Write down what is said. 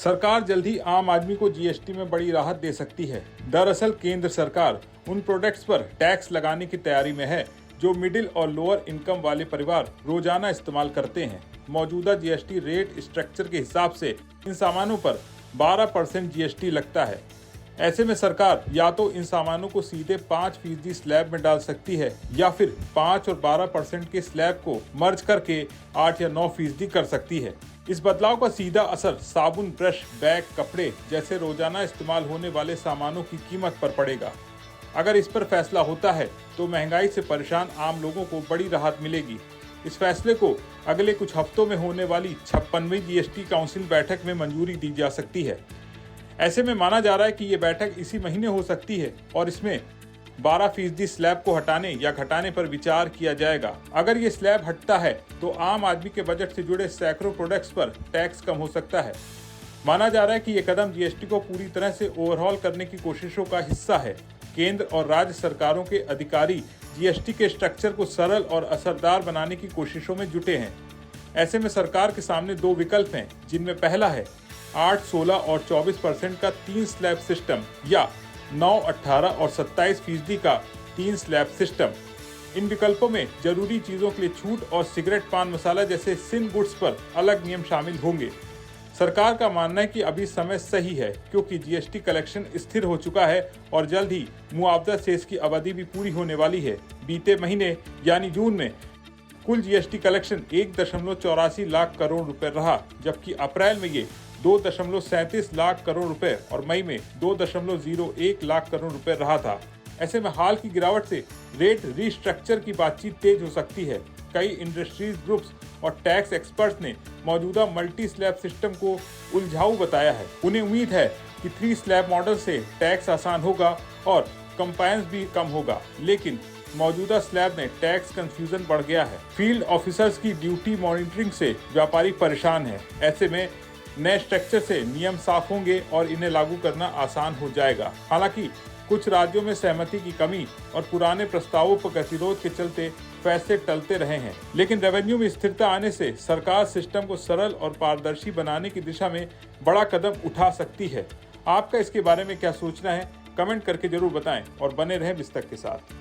सरकार जल्द ही आम आदमी को जीएसटी में बड़ी राहत दे सकती है। दरअसल केंद्र सरकार उन प्रोडक्ट्स पर टैक्स लगाने की तैयारी में है जो मिडिल और लोअर इनकम वाले परिवार रोजाना इस्तेमाल करते हैं। मौजूदा जीएसटी रेट स्ट्रक्चर के हिसाब से इन सामानों पर 12% जीएसटी लगता है। ऐसे में सरकार या तो इन सामानों को सीधे 5% स्लैब में डाल सकती है या फिर 5 और 12% के स्लैब को मर्ज करके 8 या 9% कर सकती है। इस बदलाव का सीधा असर साबुन, ब्रश, बैग, कपड़े जैसे रोजाना इस्तेमाल होने वाले सामानों की कीमत पर पड़ेगा। अगर इस पर फैसला होता है तो महंगाई से परेशान आम लोगों को बड़ी राहत मिलेगी। इस फैसले को अगले कुछ हफ्तों में होने वाली 56वीं जीएसटी काउंसिल बैठक में मंजूरी दी जा सकती है। ऐसे में माना जा रहा है कि ये बैठक इसी महीने हो सकती है और इसमें 12% स्लैब को हटाने या घटाने पर विचार किया जाएगा। अगर ये स्लैब हटता है तो आम आदमी के बजट से जुड़े सैकड़ों प्रोडक्ट्स पर टैक्स कम हो सकता है। माना जा रहा है कि ये कदम जीएसटी को पूरी तरह से ओवरहॉल करने की कोशिशों का हिस्सा है। केंद्र और राज्य सरकारों के अधिकारी जीएसटी के स्ट्रक्चर को सरल और असरदार बनाने की कोशिशों में जुटे हैं। ऐसे में सरकार के सामने दो विकल्प हैं, जिनमें पहला है 8, 16 और 24% का 3 स्लैब सिस्टम या 9, 18 और 27% का 3 स्लैब सिस्टम। इन विकल्पों में जरूरी चीजों के लिए छूट और सिगरेट, पान मसाला जैसे सिन गुड्स पर अलग नियम शामिल होंगे। सरकार का मानना है कि अभी समय सही है क्योंकि जीएसटी कलेक्शन स्थिर हो चुका है और जल्द ही मुआवजा शेष की अवधि भी पूरी होने वाली है। बीते महीने यानी जून में कुल जीएसटी कलेक्शन 1.84 लाख करोड़ रुपए रहा, जबकि अप्रैल में ये 2.37 लाख करोड़ रुपए और मई में 2.01 लाख करोड़ रुपए रहा था। ऐसे में हाल की गिरावट से रेट रीस्ट्रक्चर की बातचीत तेज हो सकती है। कई इंडस्ट्रीज ग्रुप्स और टैक्स एक्सपर्ट्स ने मौजूदा मल्टी स्लैब सिस्टम को उलझाऊ बताया है। उन्हें उम्मीद है कि 3 स्लैब मॉडल से टैक्स आसान होगा और कंप्लायंस भी कम होगा, लेकिन मौजूदा स्लैब में टैक्स कंफ्यूजन बढ़ गया है। फील्ड ऑफिसर्स की ड्यूटी मॉनिटरिंग से व्यापारी परेशान है। ऐसे में नए स्ट्रक्चर से नियम साफ होंगे और इन्हें लागू करना आसान हो जाएगा। हालांकि कुछ राज्यों में सहमति की कमी और पुराने प्रस्तावों पर गतिरोध के चलते फैसले टलते रहे हैं, लेकिन रेवेन्यू में स्थिरता आने से सरकार सिस्टम को सरल और पारदर्शी बनाने की दिशा में बड़ा कदम उठा सकती है। आपका इसके बारे में क्या सोचना है, कमेंट करके जरूर बताएं और बने रहें बिस्तक के साथ।